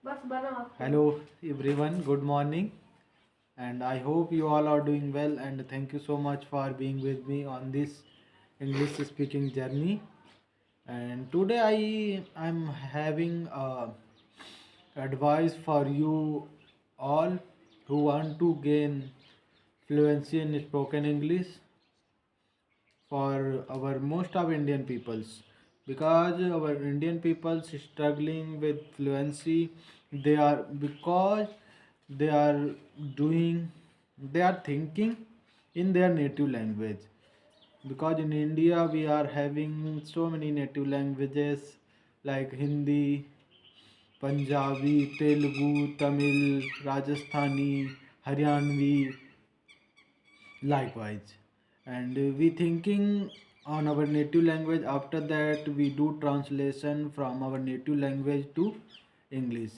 Hello everyone, good morning, and I hope you all are doing well. And thank you so much for being with me on this English speaking journey. And today I am having advice for you all who want to gain fluency in spoken English for our most of Indian peoples, because our Indian peoples is struggling with fluency. They are because they are doing they are thinking in their native language, because in India we are having so many native languages like Hindi, Punjabi, Telugu, Tamil, Rajasthani, Haryanvi, likewise. And we thinking on our native language. After that we do translation from our native language to English.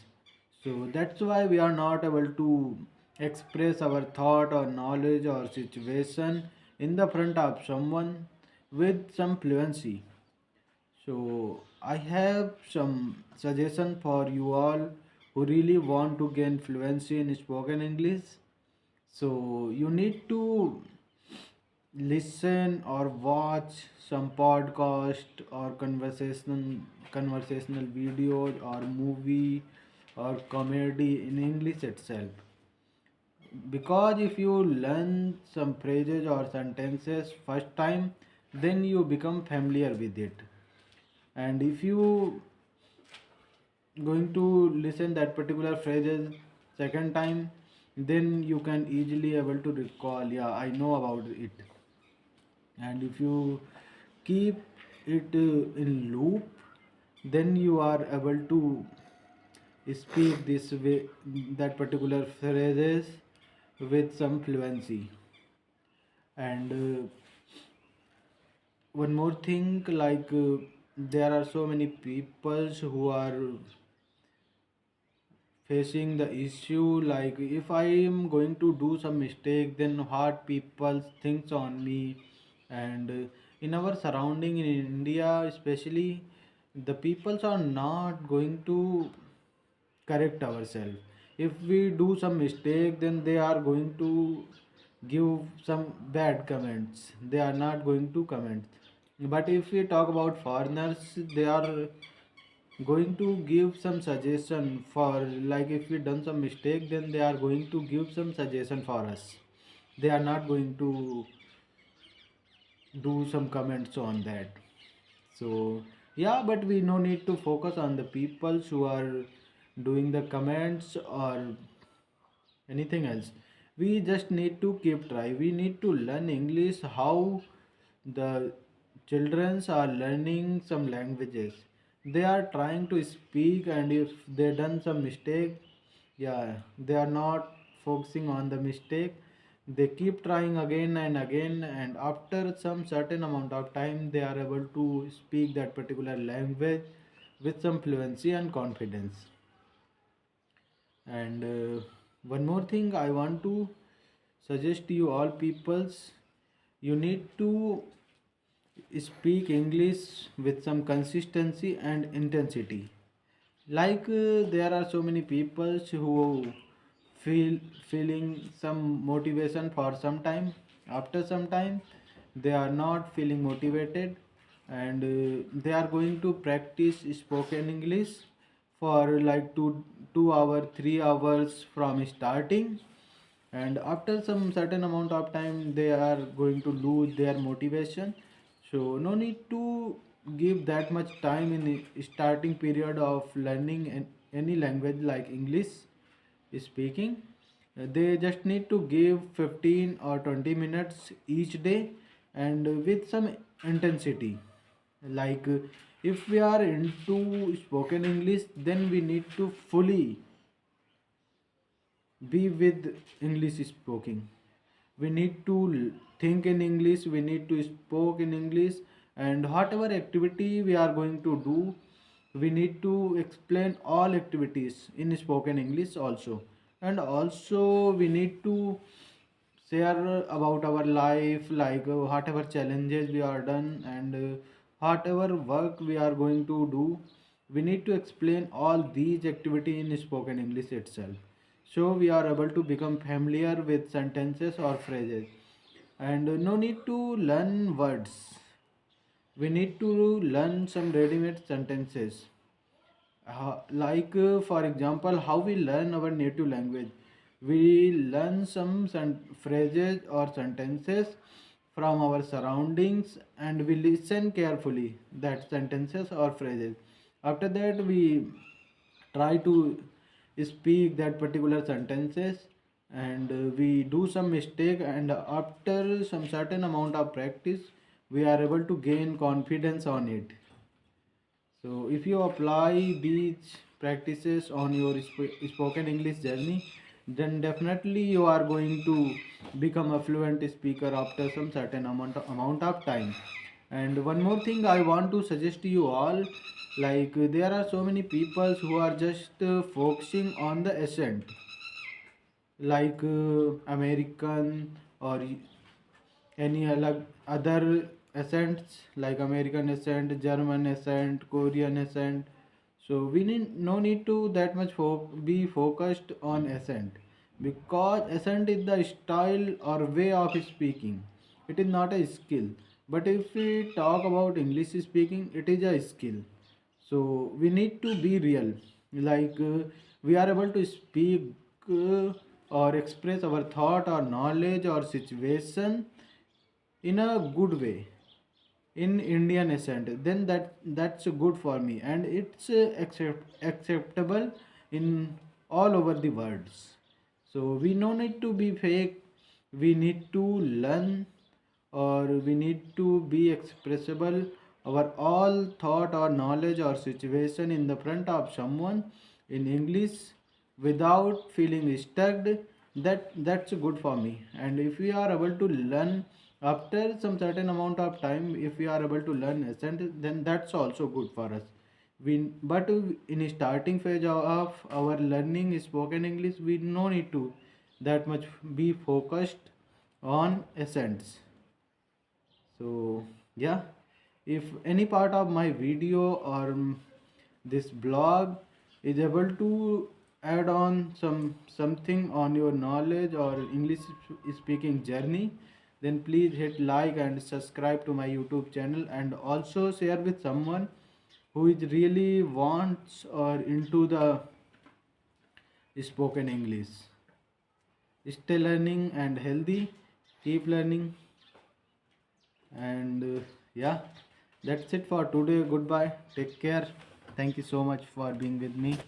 So that's why we are not able to express our thought or knowledge or situation in the front of someone with some fluency. So I have some suggestion for you all who really want to gain fluency in spoken English. So you need to listen or watch some podcast or conversational videos or movie or comedy in English itself, because if you learn some phrases or sentences first time, then you become familiar with it. And if you going to listen that particular phrases second time, then you can easily able to recall, yeah, I know about it. And if you keep it in loop, then you are able to speak this way, that particular phrases with some fluency. And one more thing, like there are so many people who are facing the issue, like if I am going to do some mistake, then what people thinks on me. And in our surrounding in India especially, the peoples are not going to correct ourselves. If we do some mistake, then they are going to give some bad comments, they are not going to comment. But if we talk about foreigners, they are going to give some suggestion for, like if we done some mistake, then they are going to give some suggestion for us. They are not going to do some comments on that. So yeah, but we no need to focus on the people who are doing the comments or anything else. We just need to keep try, we need to learn English how the childrens are learning some languages. They are trying to speak, and if they done some mistake, yeah, they are not focusing on the mistake. They keep trying again and again, and after some certain amount of time they are able to speak that particular language with some fluency and confidence. And one more thing I want to suggest to you all peoples, you need to speak English with some consistency and intensity. Like there are so many people who feeling some motivation for some time. After some time they are not feeling motivated, and they are going to practice spoken English for like 2 hour 3 hours from starting. And after some certain amount of time they are going to lose their motivation. So no need to give that much time in the starting period of learning any language like English speaking. They just need to give 15 or 20 minutes each day, and with some intensity. Like if we are into spoken English, then we need to fully be with English speaking. We need to think in English, we need to speak in English. And whatever activity we are going to do, we need to explain all activities in spoken English also. And also we need to share about our life, like whatever challenges we are done, and whatever work we are going to do, we need to explain all these activity in spoken English itself. So we are able to become familiar with sentences or phrases. And no need to learn words. We need to learn some ready-made sentences. For example, how we learn our native language. We learn some phrases or sentences from our surroundings, and we listen carefully that sentences or phrases. After that, we try to speak that particular sentences, and we do some mistake, and after some certain amount of practice we are able to gain confidence on it. So, if you apply these practices on your spoken English journey, then definitely you are going to become a fluent speaker after some certain amount of time. And one more thing I want to suggest to you all, there are so many people who are just focusing on the accent, American or any other accents like American accent, German accent, Korean accent. So we need no need to that much be focused on accent, because accent is the style or way of speaking. It is not a skill. But if we talk about English speaking, it is a skill. So we need to be real. We are able to speak or express our thought or knowledge or situation in a good way in Indian accent, then that's good for me, and it's acceptable in all over the worlds. So we no need to be fake. We need to learn, or we need to be expressible our all thought or knowledge or situation in the front of someone in English without feeling stuck. That's good for me. And if we are able to learn after some certain amount of time, if we are able to learn accent, then that's also good for us. But in starting phase of our learning spoken English, we no need to that much be focused on accents. So yeah, if any part of my video or this blog is able to add on something on your knowledge or English speaking journey, then please hit like and subscribe to my YouTube channel, and also share with someone who is really wants or into the spoken English. Stay learning and healthy. Keep learning. And yeah, that's it for today. Goodbye. Take care. Thank you so much for being with me.